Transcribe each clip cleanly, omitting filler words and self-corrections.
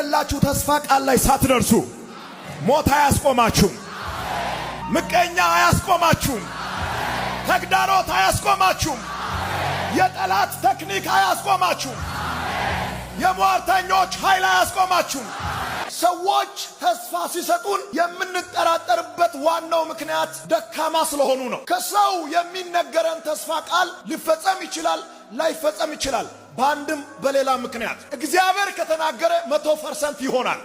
በተነገረላችሁ ተስፋ ቃል ላይ ሳትደርሱ ሞት አያስቆማችሁም። ምቀኛ አያስቆማችሁም። ተግዳሮት አያስቆማችሁም። የጠላት ቴክኒክ አያስቆማችሁም። የሟርተኞች ኃይል አያስቆማችሁም። ሰዎች ተስፋ ሲሰጡን የምንጠራጠርበት ዋናው ምክንያት ደካማ ስለሆኑ ነው። ከሰው የሚነገረን ተስፋ ቃል ሊፈጸም ይችላል፣ ላይፈጸም ይችላል። በአንድም በሌላ ምክንያት እግዚአብሔር ከተናገረ 100% ይሆናል።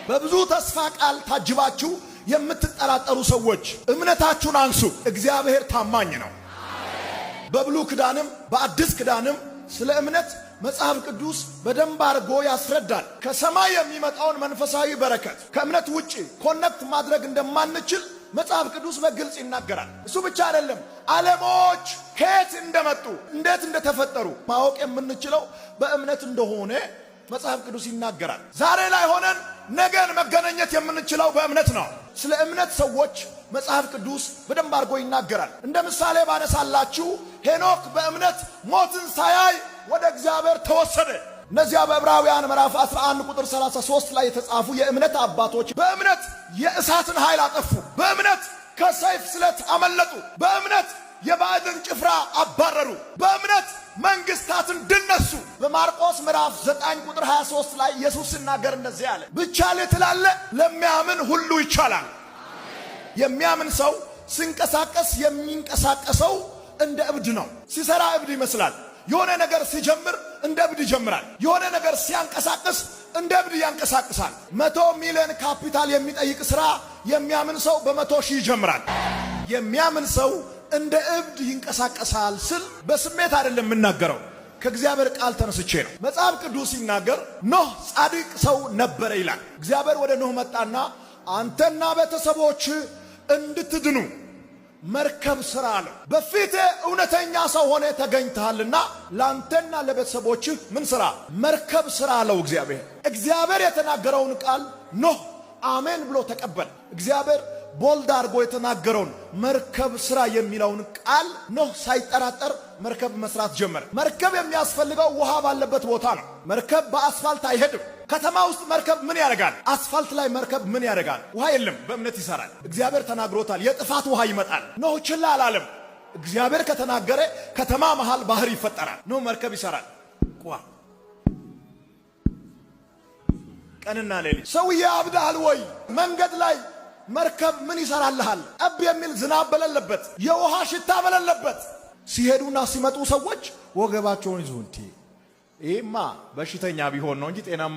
በብዙ ተስፋ ቃል ታጅባችሁ የምትጠራጠሩ ሰዎች እምነታችሁን አንሱ። እግዚአብሔር ታማኝ ነው። በብሉይ ኪዳንም በአዲስ ኪዳንም ስለ እምነት መጽሐፍ ቅዱስ በደንብ አድርጎ ያስረዳል። ከሰማይ የሚመጣውን መንፈሳዊ በረከት ከእምነት ውጪ ኮኔክት ማድረግ እንደማንችል መጽሐፍ ቅዱስ በግልጽ ይናገራል። እሱ ብቻ አይደለም፣ ዓለሞች ከየት እንደመጡ እንዴት እንደተፈጠሩ ማወቅ የምንችለው በእምነት እንደሆነ መጽሐፍ ቅዱስ ይናገራል። ዛሬ ላይ ሆነን ነገን መገናኘት የምንችለው በእምነት ነው። ስለ እምነት ሰዎች መጽሐፍ ቅዱስ በደንብ አድርጎ ይናገራል። እንደ ምሳሌ ባነሳላችሁ ሄኖክ በእምነት ሞትን ሳያይ ወደ እግዚአብሔር ተወሰደ። እነዚያ በዕብራውያን ምዕራፍ 11 ቁጥር 33 ላይ የተጻፉ የእምነት አባቶች በእምነት የእሳትን ኃይል አጠፉ፣ በእምነት ከሰይፍ ስለት አመለጡ፣ በእምነት የባዕድን ጭፍራ አባረሩ፣ በእምነት መንግስታትን ድል ነሱ። በማርቆስ ምዕራፍ 9 ቁጥር 23 ላይ ኢየሱስ ሲናገር እንደዚህ አለ፣ ብቻል ትላለ ለሚያምን ሁሉ ይቻላል። የሚያምን ሰው ሲንቀሳቀስ የሚንቀሳቀሰው እንደ እብድ ነው። ሲሰራ እብድ ይመስላል። የሆነ ነገር ሲጀምር እንደ እብድ ይጀምራል። የሆነ ነገር ሲያንቀሳቅስ እንደ እብድ ያንቀሳቅሳል። 100 ሚሊዮን ካፒታል የሚጠይቅ ስራ የሚያምን ሰው በ100,000 ይጀምራል። የሚያምን ሰው እንደ እብድ ይንቀሳቀሳል ስል በስሜት አይደለም የምናገረው፣ ከእግዚአብሔር ቃል ተነስቼ ነው። መጽሐፍ ቅዱስ ሲናገር ኖህ ጻድቅ ሰው ነበረ ይላል። እግዚአብሔር ወደ ኖህ መጣና አንተና ቤተሰቦች እንድትድኑ መርከብ ስራ አለው። በፊቴ እውነተኛ ሰው ሆነ ተገኝተሃልና ላንተና ለቤተሰቦች ምን ስራ? መርከብ ስራ አለው። እግዚአብሔር የተናገረውን ቃል ኖህ አሜን ብሎ ተቀበለ። እግዚአብሔር ቦልድ አድርጎ የተናገረውን መርከብ ስራ የሚለውን ቃል ኖህ ሳይጠራጠር መርከብ መስራት ጀመረ። መርከብ የሚያስፈልገው ውሃ ባለበት ቦታ ነው። መርከብ በአስፋልት አይሄድም። ከተማ ውስጥ መርከብ ምን ያደርጋል? አስፋልት ላይ መርከብ ምን ያደርጋል? ውሃ የለም፣ በእምነት ይሰራል። እግዚአብሔር ተናግሮታል፣ የጥፋት ውሃ ይመጣል። ኖህ ችላ አላለም። እግዚአብሔር ከተናገረ ከተማ መሃል ባህር ይፈጠራል። ኖህ መርከብ ይሰራል። ቀንና ሌሊት። ሰውዬ አብዳል ወይ? መንገድ ላይ መርከብ ምን ይሰራልሃል? ጠብ የሚል ዝናብ በሌለበት፣ የውሃ ሽታ በሌለበት ሲሄዱና ሲመጡ ሰዎች ወገባቸውን ይዙ። ይሄማ በሽተኛ ቢሆን ነው እንጂ ጤናማ